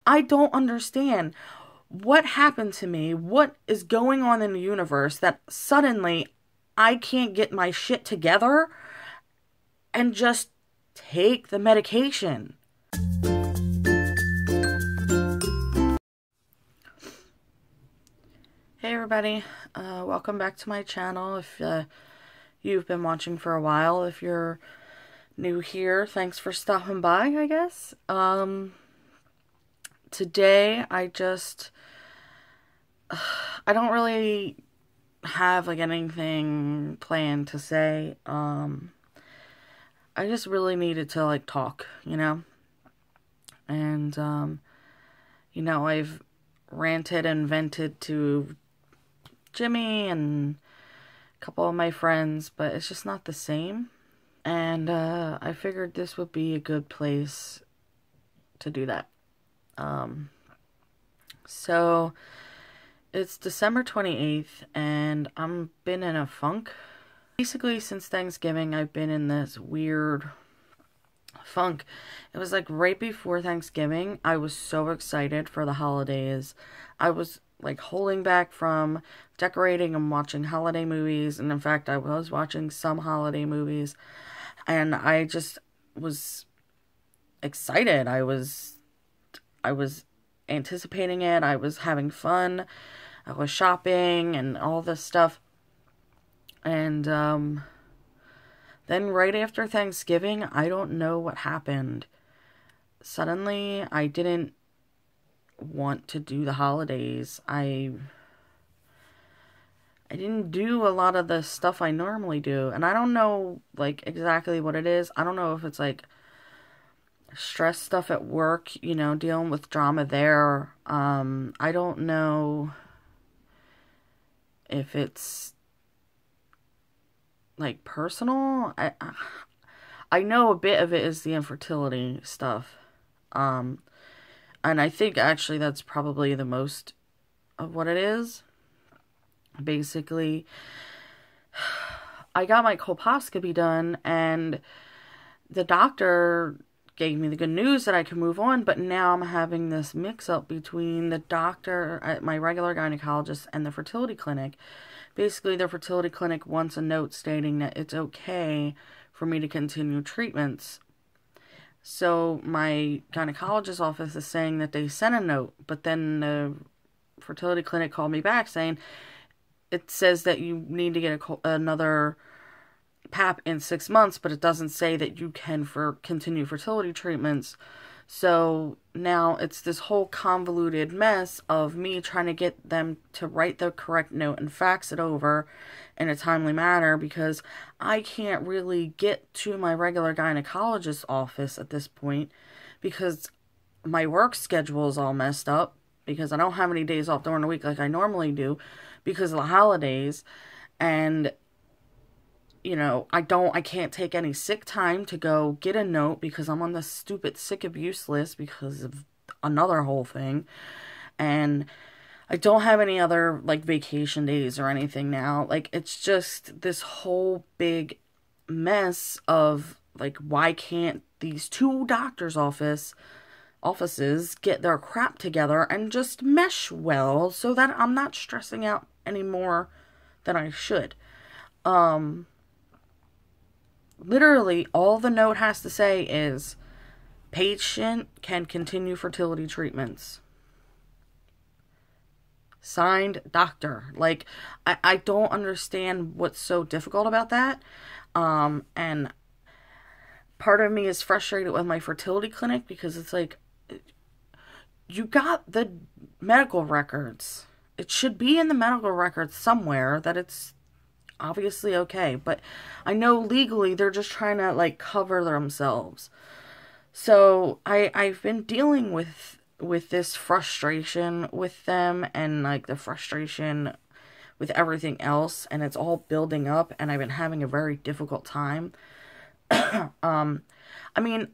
I don't understand. What happened to me? What is going on in the universe that suddenly I can't get my shit together and just take the medication? Hey everybody, welcome back to my channel. If you've been watching for a while, if you're new here, thanks for stopping by, I guess. Today I don't really have like anything planned to say. I just really needed to like talk, you know? And I've ranted and vented to Jimmy and a couple of my friends, but it's just not the same. And I figured this would be a good place to do that. So it's December 28th and I'm been in a funk. Basically, since Thanksgiving, I've been in this weird funk. It was like right before Thanksgiving. I was so excited for the holidays. I was like holding back from decorating and watching holiday movies. And in fact, I was watching some holiday movies. And I just was excited. I was anticipating it. I was having fun. I was shopping and all this stuff. And then right after Thanksgiving, I don't know what happened. Suddenly, I didn't want to do the holidays. I didn't do a lot of the stuff I normally do. And I don't know, like, exactly what it is. I don't know if it's, like, stress stuff at work, you know, dealing with drama there. I don't know if it's like personal. I know a bit of it is the infertility stuff. And I think actually that's probably the most of what it is. Basically, I got my colposcopy done and the doctor gave me the good news that I can move on, but now I'm having this mix-up between the doctor at my regular gynecologist and the fertility clinic. Basically, the fertility clinic wants a note stating that it's okay for me to continue treatments. So my gynecologist's office is saying that they sent a note, but then the fertility clinic called me back saying it says that you need to get another PAP in 6 months, but it doesn't say that you can continue fertility treatments. So now it's this whole convoluted mess of me trying to get them to write the correct note and fax it over in a timely manner, because I can't really get to my regular gynecologist's office at this point because my work schedule is all messed up, because I don't have any days off during the week like I normally do because of the holidays. And you know, I can't take any sick time to go get a note because I'm on the stupid sick abuse list because of another whole thing. And I don't have any other, like, vacation days or anything now. Like, it's just this whole big mess of, like, why can't these two doctors' offices get their crap together and just mesh well so that I'm not stressing out any more than I should. Literally, all the note has to say is, patient can continue fertility treatments. Signed, doctor. Like, I don't understand what's so difficult about that. And part of me is frustrated with my fertility clinic because it's like, you got the medical records. It should be in the medical records somewhere that it's obviously okay, but I know legally they're just trying to like cover themselves. So I've been dealing with this frustration with them and like the frustration with everything else, and it's all building up, and I've been having a very difficult time. I mean,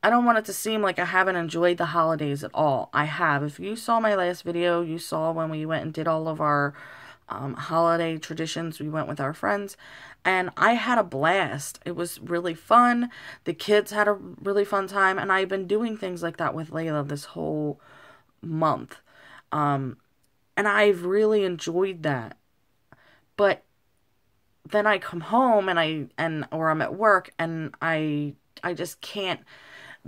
I don't want it to seem like I haven't enjoyed the holidays at all. I have. If you saw my last video, you saw when we went and did all of our holiday traditions. We went with our friends, and I had a blast. It was really fun. The kids had a really fun time, and I've been doing things like that with Layla this whole month. And I've really enjoyed that. But then I come home or I'm at work, and I just can't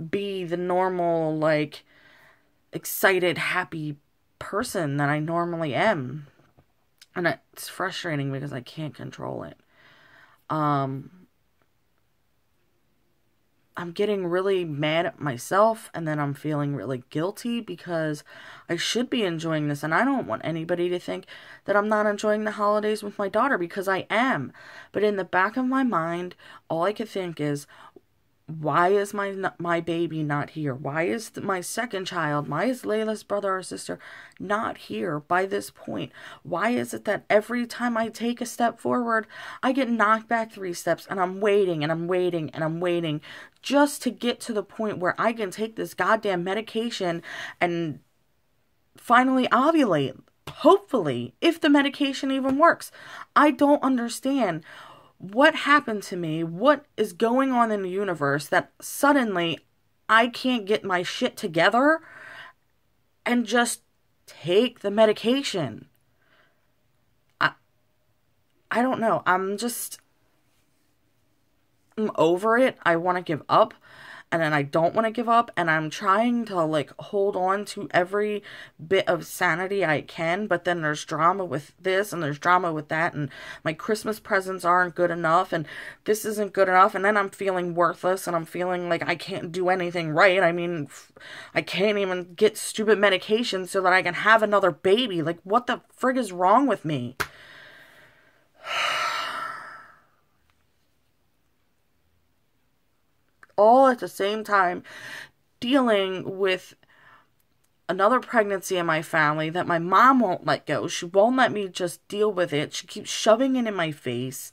be the normal, like, excited, happy person that I normally am. And it's frustrating because I can't control it. I'm getting really mad at myself, and then I'm feeling really guilty because I should be enjoying this, and I don't want anybody to think that I'm not enjoying the holidays with my daughter, because I am. But in the back of my mind, all I could think is, why is my baby not here? Why is my second child, why is Layla's brother or sister not here by this point? Why is it that every time I take a step forward, I get knocked back 3 steps, and I'm waiting and I'm waiting and I'm waiting just to get to the point where I can take this goddamn medication and finally ovulate? Hopefully, if the medication even works. I don't understand what happened to me, what is going on in the universe that suddenly I can't get my shit together and just take the medication. I don't know. I'm over it. I want to give up, and then I don't want to give up, and I'm trying to, like, hold on to every bit of sanity I can, but then there's drama with this, and there's drama with that, and my Christmas presents aren't good enough, and this isn't good enough, and then I'm feeling worthless, and I'm feeling like I can't do anything right. I mean, I can't even get stupid medication so that I can have another baby. Like, what the frig is wrong with me? All at the same time dealing with another pregnancy in my family that my mom won't let go. She won't let me just deal with it. She keeps shoving it in my face,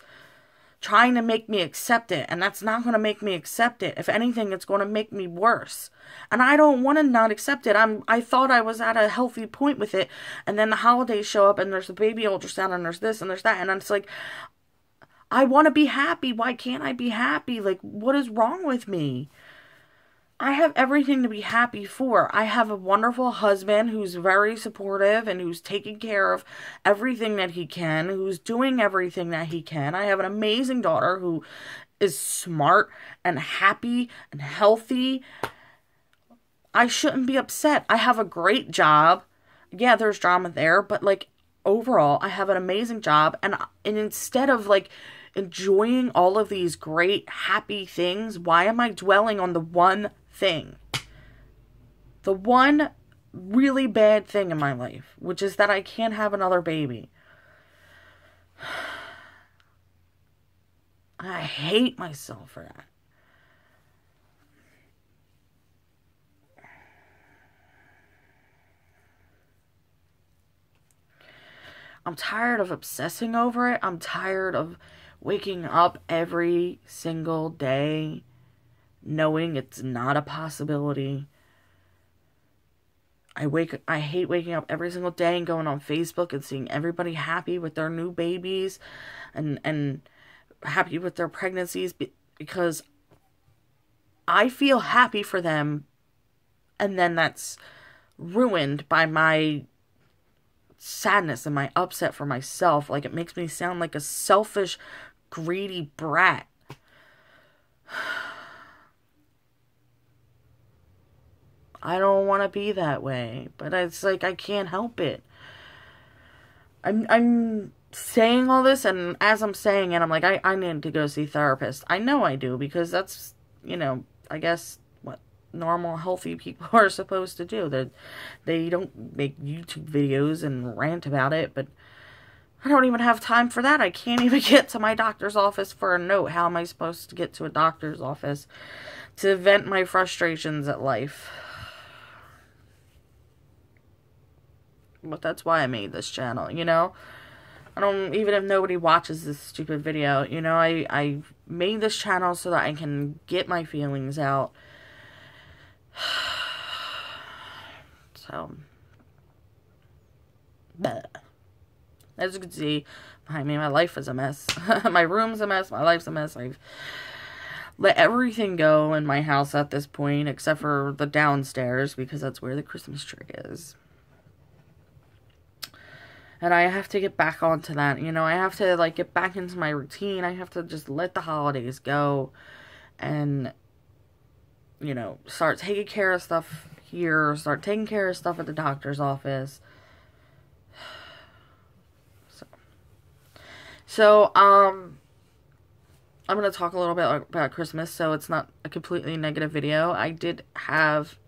trying to make me accept it, and that's not going to make me accept it. If anything, it's going to make me worse. And I don't want to not accept it. I thought I was at a healthy point with it, and then the holidays show up, and there's the baby ultrasound, and there's this, and there's that, and it's like, I want to be happy. Why can't I be happy? Like, what is wrong with me? I have everything to be happy for. I have a wonderful husband who's very supportive and who's taking care of everything that he can, who's doing everything that he can. I have an amazing daughter who is smart and happy and healthy. I shouldn't be upset. I have a great job. Yeah, there's drama there, but, like, overall, I have an amazing job, and instead of, like, enjoying all of these great, happy things, why am I dwelling on the one thing? The one really bad thing in my life, which is that I can't have another baby. I hate myself for that. I'm tired of obsessing over it. I'm tired of waking up every single day knowing it's not a possibility. I hate waking up every single day and going on Facebook and seeing everybody happy with their new babies and happy with their pregnancies, because I feel happy for them, and then that's ruined by my sadness and my upset for myself. Like, it makes me sound like a selfish, greedy brat. I don't want to be that way, but it's like I can't help it. I'm saying all this, and as I'm saying it, I'm like, I need to go see a therapist. I know I do, because that's, I guess what normal, healthy people are supposed to do. That they don't make YouTube videos and rant about it, but I don't even have time for that. I can't even get to my doctor's office for a note. How am I supposed to get to a doctor's office to vent my frustrations at life? But that's why I made this channel, I don't, even if nobody watches this stupid video, I made this channel so that I can get my feelings out. So, bleh. As you can see behind me, my life is a mess. My room's a mess. My life's a mess. I've let everything go in my house at this point, except for the downstairs, because that's where the Christmas tree is. And I have to get back onto that. You know, I have to, like, get back into my routine. I have to just let the holidays go and, you know, start taking care of stuff here, start taking care of stuff at the doctor's office. So, I'm going to talk a little bit about Christmas, so it's not a completely negative video. I did have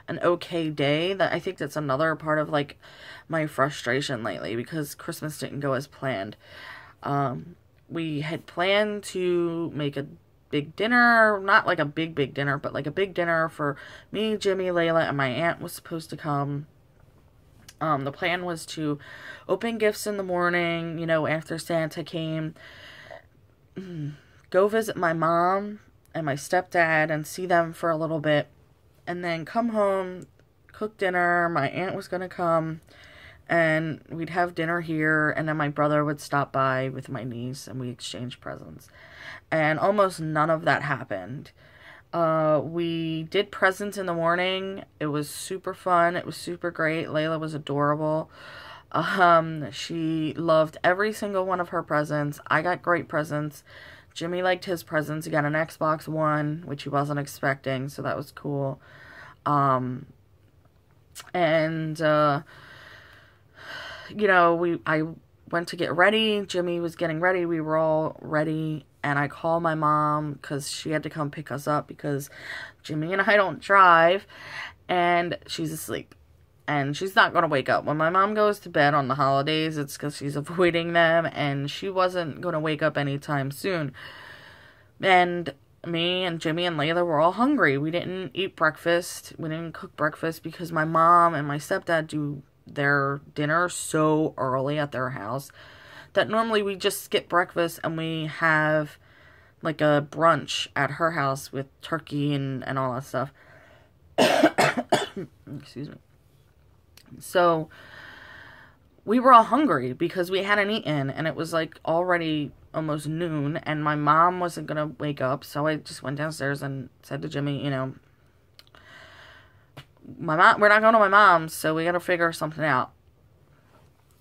an okay day. That I think that's another part of, like, my frustration lately, because Christmas didn't go as planned. We had planned to make a big dinner, not like a big dinner, but like a big dinner for me, Jimmy, Layla, and my aunt was supposed to come. The plan was to open gifts in the morning, you know, after Santa came, go visit my mom and my stepdad and see them for a little bit, and then come home, cook dinner. My aunt was going to come, and we'd have dinner here, and then my brother would stop by with my niece, and we exchanged presents. And almost none of that happened. We did presents in the morning. It was super fun. It was super great. Layla was adorable. She loved every single one of her presents. I got great presents. Jimmy liked his presents. He got an Xbox One, which he wasn't expecting, so that was cool. You know, I went to get ready. Jimmy was getting ready. We were all ready. And I called my mom because she had to come pick us up because Jimmy and I don't drive. And she's asleep. And she's not going to wake up. When my mom goes to bed on the holidays, it's because she's avoiding them. And she wasn't going to wake up anytime soon. And me and Jimmy and Layla were all hungry. We didn't eat breakfast. We didn't cook breakfast because my mom and my stepdad do their dinner so early at their house that normally we just skip breakfast and we have like a brunch at her house with turkey and all that stuff. Excuse me. So we were all hungry because we hadn't eaten, and it was like already almost noon, and my mom wasn't gonna wake up, so I just went downstairs and said to Jimmy, you know, we're not going to my mom's, so we gotta figure something out.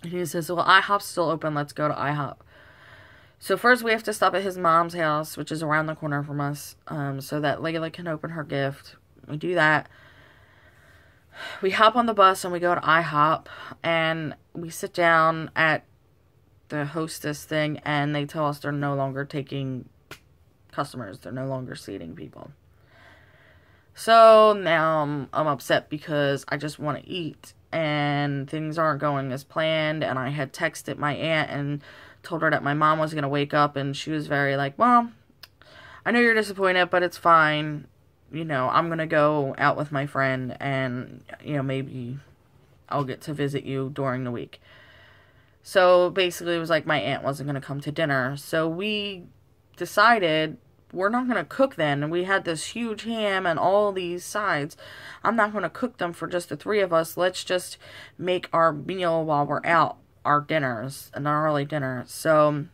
And he says, well, IHOP's still open, let's go to IHOP. So first we have to stop at his mom's house, which is around the corner from us, so that Layla can open her gift. We do that. We hop on the bus and we go to IHOP, and we sit down at the hostess thing, and they tell us they're no longer taking customers. They're no longer seating people. So now I'm upset because I just want to eat, and things aren't going as planned, and I had texted my aunt and told her that my mom was going to wake up, and she was very like, well, I know you're disappointed, but it's fine. You know, I'm going to go out with my friend, and, you know, maybe I'll get to visit you during the week. So basically it was like my aunt wasn't going to come to dinner. So we decided we're not going to cook then. And we had this huge ham and all these sides. I'm not going to cook them for just the three of us. Let's just make our meal while we're out, our dinners, an early dinner. So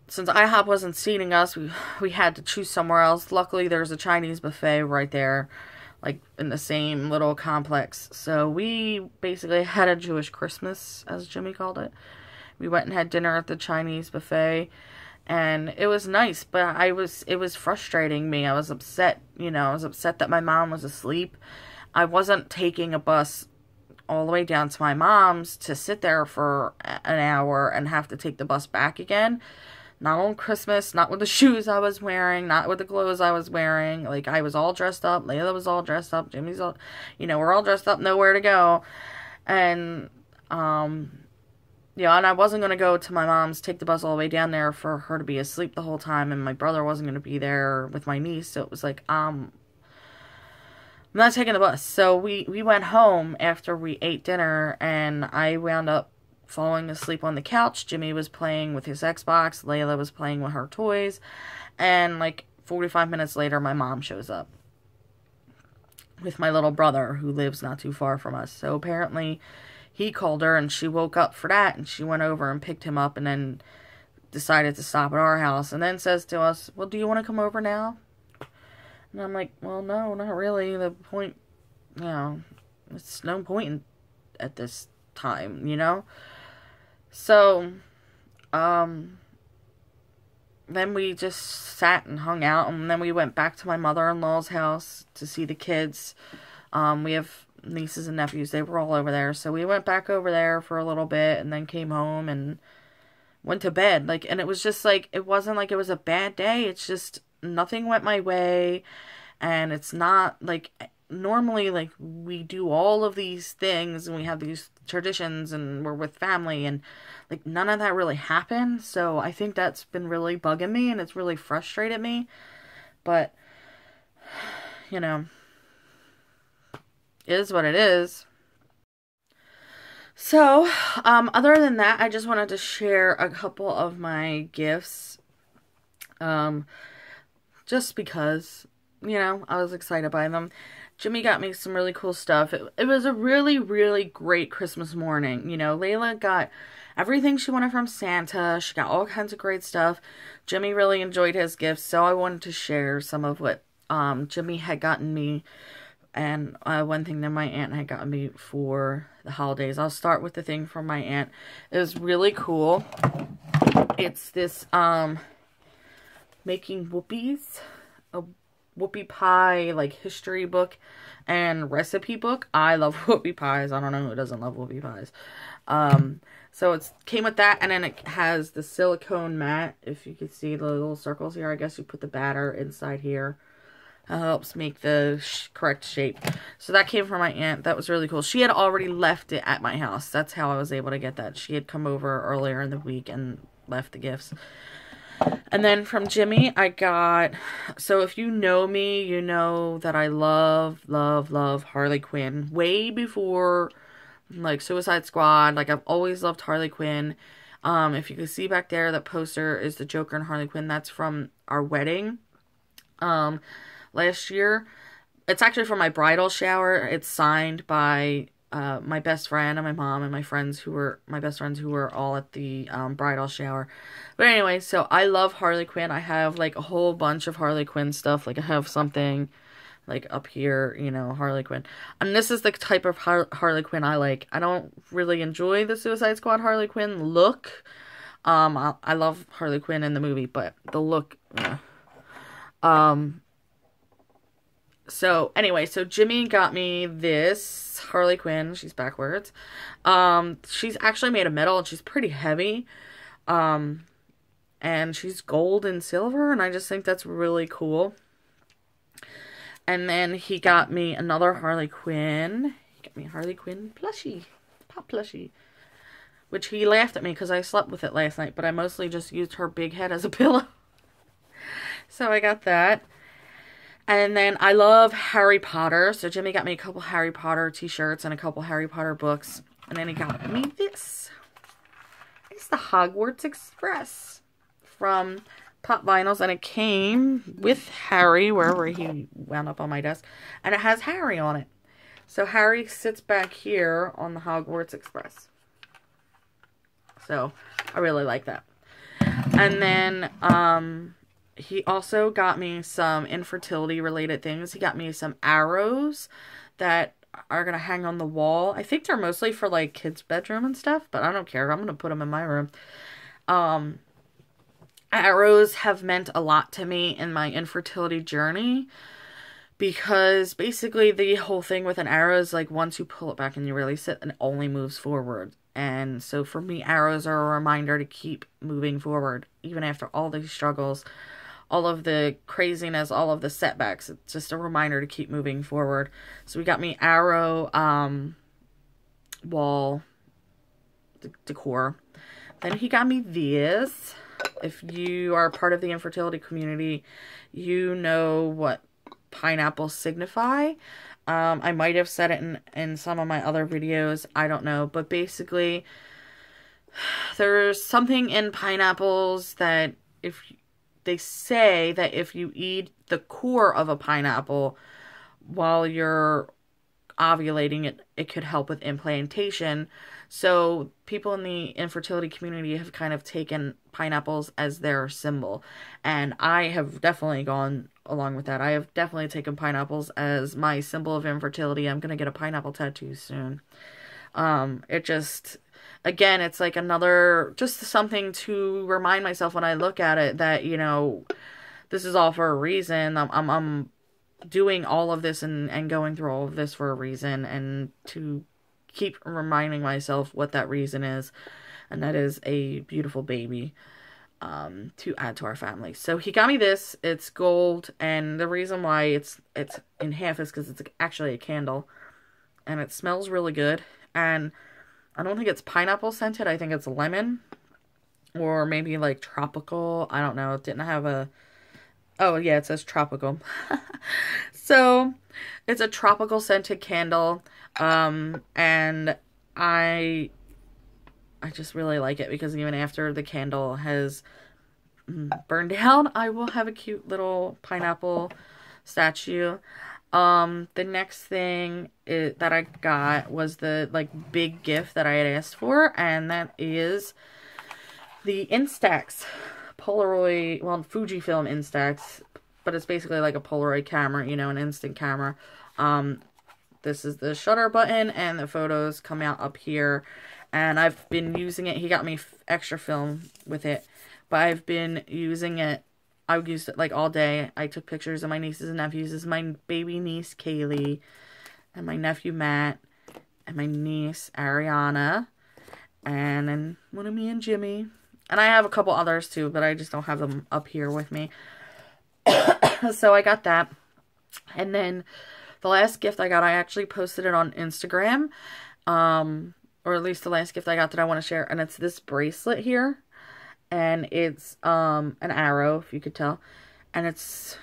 since IHOP wasn't seating us, we had to choose somewhere else. Luckily, there's a Chinese buffet right there, like in the same little complex. So we basically had a Jewish Christmas, as Jimmy called it. We went and had dinner at the Chinese buffet, and it was nice, but it was frustrating me. I was upset, you know, I was upset that my mom was asleep. I wasn't taking a bus all the way down to my mom's to sit there for an hour and have to take the bus back again. Not on Christmas, not with the shoes I was wearing, not with the clothes I was wearing. Like, I was all dressed up. Layla was all dressed up. Jimmy's all, you know, we're all dressed up, nowhere to go. And, yeah, and I wasn't going to go to my mom's, take the bus all the way down there for her to be asleep the whole time. And my brother wasn't going to be there with my niece. So it was like, I'm not taking the bus. So we went home after we ate dinner, and I wound up falling asleep on the couch. Jimmy was playing with his Xbox. Layla was playing with her toys. And like 45 minutes later, my mom shows up with my little brother, who lives not too far from us. So apparently he called her and she woke up for that, and she went over and picked him up and then decided to stop at our house and then says to us, well, do you want to come over now? And I'm like, well, no, not really. The point, you know, it's no point at this time, you know? So, then we just sat and hung out, and then we went back to my mother-in-law's house to see the kids. We have nieces and nephews. They were all over there. So we went back over there for a little bit and then came home and went to bed. Like, and it was just like, it wasn't like it was a bad day. It's just nothing went my way. And it's not like, normally, like, we do all of these things and we have these traditions and we're with family, and like none of that really happened. So I think that's been really bugging me and it's really frustrated me. But, you know, it is what it is. So, other than that, I just wanted to share a couple of my gifts. Just because, you know, I was excited by them. Jimmy got me some really cool stuff. It was a really, really great Christmas morning. You know, Layla got everything she wanted from Santa. She got all kinds of great stuff. Jimmy really enjoyed his gifts, so I wanted to share some of what Jimmy had gotten me, and one thing that my aunt had gotten me for the holidays. I'll start with the thing from my aunt. It was really cool. It's this Making Whoopies, a whoopie pie, like, history book and recipe book. I love whoopie pies. I don't know who doesn't love whoopie pies. So it came with that, and then it has the silicone mat. If you can see the little circles here, I guess you put the batter inside here. Helps make the correct shape. So that came from my aunt. That was really cool. She had already left it at my house. That's how I was able to get that. She had come over earlier in the week and left the gifts. And then from Jimmy, I got, so if you know me, you know that I love, love, love Harley Quinn. Way before, like, Suicide Squad. Like, I've always loved Harley Quinn. If you can see back there, that poster is the Joker and Harley Quinn. That's from our wedding last year. It's actually from my bridal shower. It's signed by my best friend and my mom and my friends who were, my best friends who were all at the bridal shower. But anyway, so I love Harley Quinn. I have like a whole bunch of Harley Quinn stuff. Like, I have something like up here, you know, Harley Quinn. And this is the type of Harley Quinn I like. I don't really enjoy the Suicide Squad Harley Quinn look. I love Harley Quinn in the movie, but the look, so anyway, so Jimmy got me this Harley Quinn. She's backwards. She's actually made of metal and she's pretty heavy. And she's gold and silver, and I just think that's really cool. And then he got me another Harley Quinn. He got me a Harley Quinn plushie. Pop plushie. Which he laughed at me because I slept with it last night, but I mostly just used her big head as a pillow. So I got that. And then I love Harry Potter. So Jimmy got me a couple Harry Potter t-shirts and a couple Harry Potter books. And then he got me this. It's the Hogwarts Express from Pop Vinyls. And it came with Harry, wherever he wound up on my desk. And it has Harry on it. So Harry sits back here on the Hogwarts Express. So I really like that. And then he also got me some infertility related things. He got me some arrows that are going to hang on the wall. I think they're mostly for like kids' bedroom and stuff, but I don't care. I'm going to put them in my room. Arrows have meant a lot to me in my infertility journey, because basically the whole thing with an arrow is like once you pull it back and you release it, and it only moves forward. And so for me, arrows are a reminder to keep moving forward, even after all these struggles, all of the craziness, all of the setbacks. It's just a reminder to keep moving forward. So we got me arrow wall decor. Then he got me this. If you are part of the infertility community, you know what pineapples signify. I might have said it in some of my other videos. I don't know. But basically, there's something in pineapples that they say that if you eat the core of a pineapple while you're ovulating, it could help with implantation. So people in the infertility community have kind of taken pineapples as their symbol. And I have definitely gone along with that. I have definitely taken pineapples as my symbol of infertility. I'm going to get a pineapple tattoo soon. It just, again, it's like another, just something to remind myself when I look at it that, you know, this is all for a reason. I'm doing all of this and going through all of this for a reason, and to keep reminding myself what that reason is, and that is a beautiful baby to add to our family. So he got me this. It's gold, and the reason why it's in half is because it's actually a candle, and it smells really good. And I don't think it's pineapple scented. I think it's lemon, or maybe like tropical. I don't know. It didn't have a... Oh, yeah, it says tropical. So, it's a tropical scented candle. And I just really like it, because even after the candle has burned down, I will have a cute little pineapple statue. The next thing that I got was the, like, big gift that I had asked for, and that is the Instax Polaroid, well, Fujifilm Instax, but it's basically like a Polaroid camera, you know, an instant camera. This is the shutter button, and the photos come out up here, and I've been using it. He got me extra film with it, but I've been using it. I've used it like all day. I took pictures of my nieces and nephews. This is my baby niece, Kaylee, and my nephew, Matt, and my niece, Ariana, and then one of me and Jimmy. And I have a couple others too, but I just don't have them up here with me. So I got that. And then the last gift I got, I actually posted it on Instagram. Or at least the last gift I got that I want to share. And it's this bracelet here. And it's an arrow, if you could tell. And it's,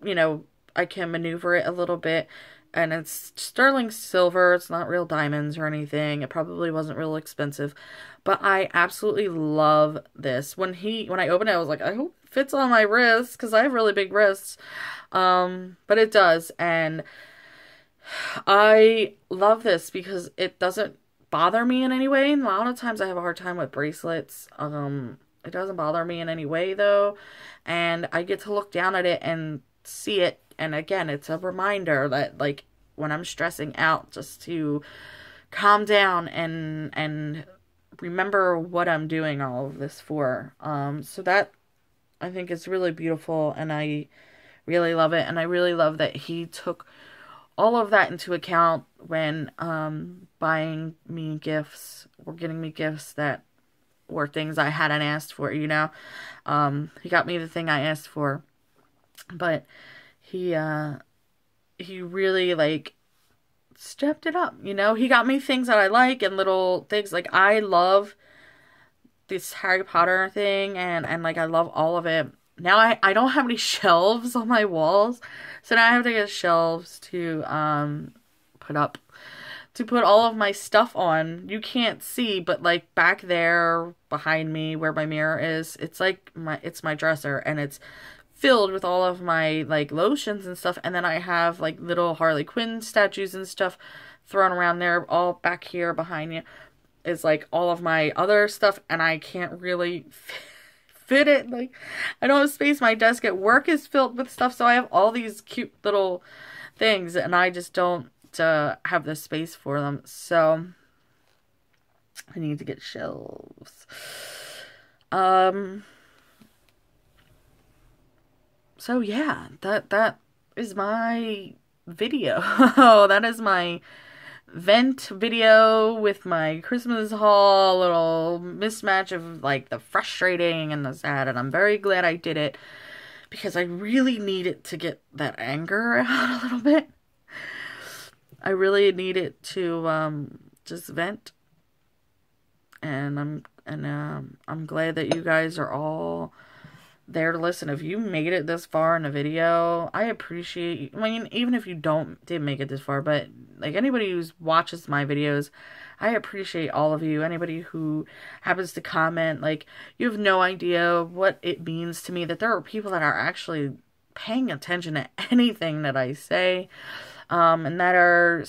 you know, I can maneuver it a little bit. And it's sterling silver. It's not real diamonds or anything. It probably wasn't real expensive. But I absolutely love this. When I opened it, I was like, I hope it fits on my wrists, because I have really big wrists. But it does. And I love this because it doesn't bother me in any way. And a lot of times I have a hard time with bracelets. It doesn't bother me in any way, though. And I get to look down at it and see it. And again, it's a reminder that, like, when I'm stressing out, just to calm down and remember what I'm doing all of this for. So that, I think, is really beautiful, and I really love it. And I really love that he took all of that into account when buying me gifts or getting me gifts that were things I hadn't asked for, you know. He got me the thing I asked for, but he really, like, stepped it up, you know. He got me things that I like, and little things, like, I love this Harry Potter thing, and like, I love all of it. Now I don't have any shelves on my walls, so now I have to get shelves to put all of my stuff on. You can't see, but like back there behind me where my mirror is, it's like it's my dresser, and it's filled with all of my, like, lotions and stuff. And then I have, like, little Harley Quinn statues and stuff thrown around there. All back here behind you is, like, all of my other stuff, and I can't really fit it. Like, I don't have space. My desk at work is filled with stuff, so I have all these cute little things, and I just don't have the space for them. So I need to get shelves. So yeah, that is my video. That is my vent video with my Christmas haul, little mismatch of, like, the frustrating and the sad, and I'm very glad I did it, because I really needed to get that anger out a little bit. I really needed to just vent, and I'm glad that you guys are all there to listen. If you made it this far in a video, I appreciate you. I mean, even if you didn't make it this far, but like, anybody who watches my videos, I appreciate all of you. Anybody who happens to comment, like, you have no idea what it means to me that there are people that are actually paying attention to anything that I say. and that are,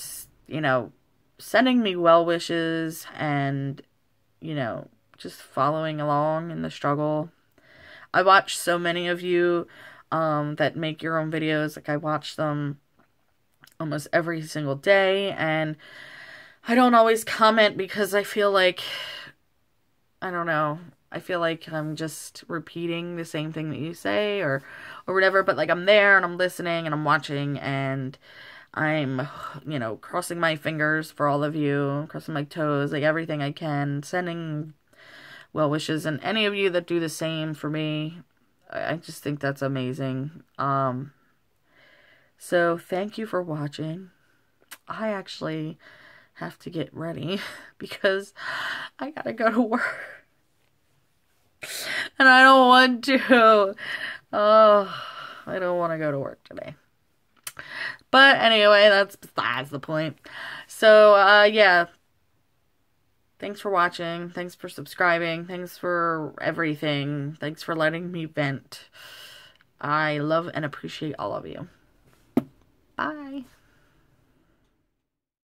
you know, sending me well wishes and, you know, just following along in the struggle. I watch so many of you that make your own videos. Like, I watch them almost every single day, and I don't always comment because I feel like, I don't know, I feel like I'm just repeating the same thing that you say or whatever, but like I'm there and I'm listening and I'm watching and I'm, you know, crossing my fingers for all of you, crossing my toes, like everything I can, sending well wishes, and any of you that do the same for me, I just think that's amazing. So thank you for watching. I actually have to get ready because I gotta go to work. And I don't want to. Oh, I don't want to go to work today. But anyway, that's besides the point. So, yeah. Thanks for watching. Thanks for subscribing. Thanks for everything. Thanks for letting me vent. I love and appreciate all of you. Bye.